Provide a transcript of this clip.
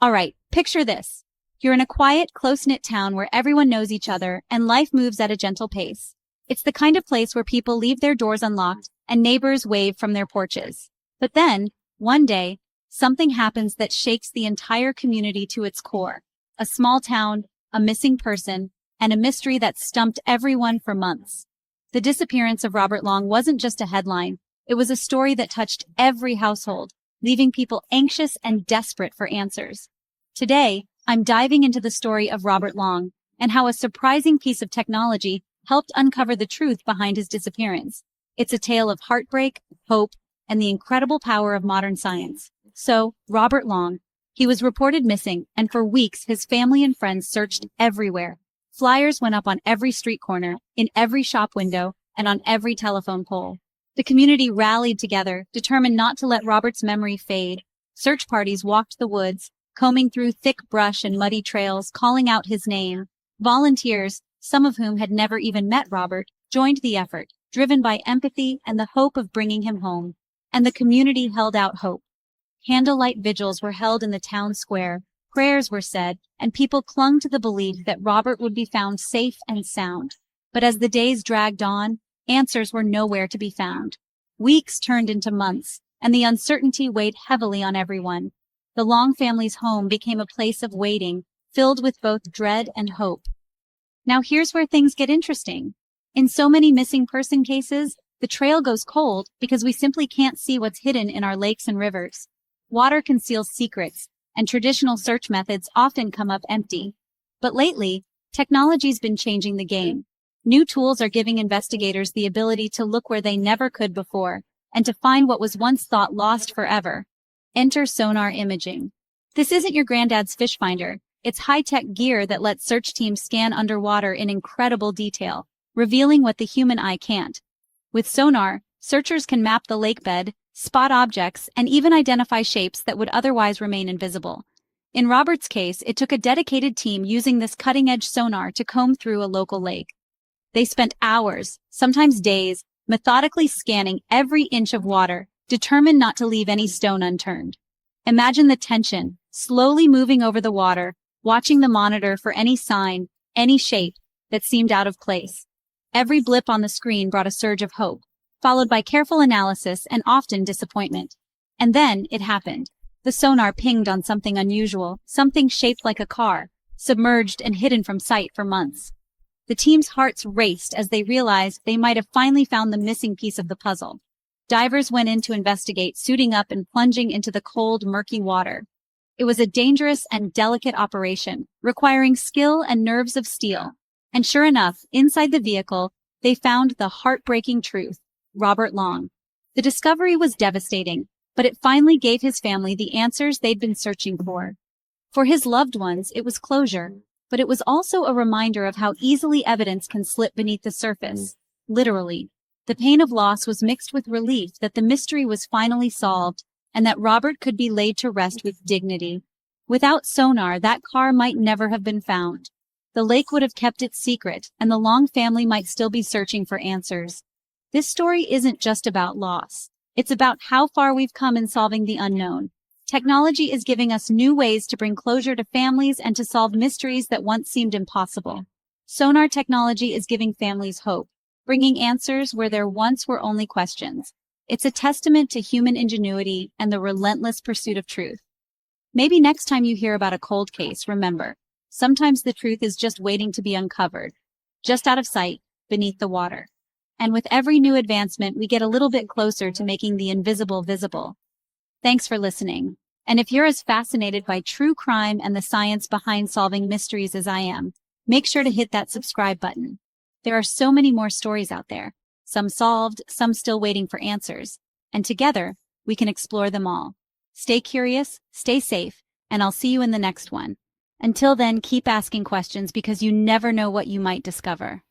All right, picture this. You're in a quiet, close-knit town where everyone knows each other and life moves at a gentle pace. It's the kind of place where people leave their doors unlocked and neighbors wave from their porches. But then, one day, something happens that shakes the entire community to its core. A small town, a missing person, and a mystery that stumped everyone for months. The disappearance of Robert Long wasn't just a headline. It was a story that touched every household, leaving people anxious and desperate for answers. Today, I'm diving into the story of Robert Long and how a surprising piece of technology helped uncover the truth behind his disappearance. It's a tale of heartbreak, hope, and the incredible power of modern science. So, Robert Long. He was reported missing, and for weeks his family and friends searched everywhere. Flyers went up on every street corner, in every shop window, and on every telephone pole. The community rallied together, determined not to let Robert's memory fade. Search parties walked the woods, combing through thick brush and muddy trails, calling out his name. Volunteers, some of whom had never even met Robert, joined the effort, driven by empathy and the hope of bringing him home. And the community held out hope. Candlelight vigils were held in the town square, prayers were said, and people clung to the belief that Robert would be found safe and sound. But as the days dragged on, answers were nowhere to be found. Weeks turned into months, and the uncertainty weighed heavily on everyone. The Long family's home became a place of waiting, filled with both dread and hope. Now here's where things get interesting. In so many missing person cases, the trail goes cold because we simply can't see what's hidden in our lakes and rivers. Water conceals secrets, and traditional search methods often come up empty. But lately, technology's been changing the game. New tools are giving investigators the ability to look where they never could before, and to find what was once thought lost forever. Enter sonar imaging. This isn't your granddad's fish finder. It's high-tech gear that lets search teams scan underwater in incredible detail, revealing what the human eye can't. With sonar, searchers can map the lake bed, spot objects, and even identify shapes that would otherwise remain invisible. In Robert's case, it took a dedicated team using this cutting-edge sonar to comb through a local lake. They spent hours, sometimes days, methodically scanning every inch of water, determined not to leave any stone unturned. Imagine the tension, slowly moving over the water, watching the monitor for any sign, any shape that seemed out of place. Every blip on the screen brought a surge of hope, followed by careful analysis and often disappointment. And then it happened. The sonar pinged on something unusual, something shaped like a car, submerged and hidden from sight for months. The team's hearts raced as they realized they might have finally found the missing piece of the puzzle. Divers went in to investigate, suiting up and plunging into the cold, murky water. It was a dangerous and delicate operation, requiring skill and nerves of steel. And sure enough, inside the vehicle, they found the heartbreaking truth: Robert Long. The discovery was devastating, but it finally gave his family the answers they'd been searching for. For his loved ones, it was closure, but it was also a reminder of how easily evidence can slip beneath the surface. Literally. The pain of loss was mixed with relief that the mystery was finally solved and that Robert could be laid to rest with dignity. Without sonar, that car might never have been found. The lake would have kept its secret, and the Long family might still be searching for answers. This story isn't just about loss. It's about how far we've come in solving the unknown. Technology is giving us new ways to bring closure to families and to solve mysteries that once seemed impossible. Sonar technology is giving families hope, bringing answers where there once were only questions. It's a testament to human ingenuity and the relentless pursuit of truth. Maybe next time you hear about a cold case, remember, sometimes the truth is just waiting to be uncovered, just out of sight, beneath the water. And with every new advancement, we get a little bit closer to making the invisible visible. Thanks for listening. And if you're as fascinated by true crime and the science behind solving mysteries as I am, make sure to hit that subscribe button. There are so many more stories out there, some solved, some still waiting for answers, and together, we can explore them all. Stay curious, stay safe, and I'll see you in the next one. Until then, keep asking questions because you never know what you might discover.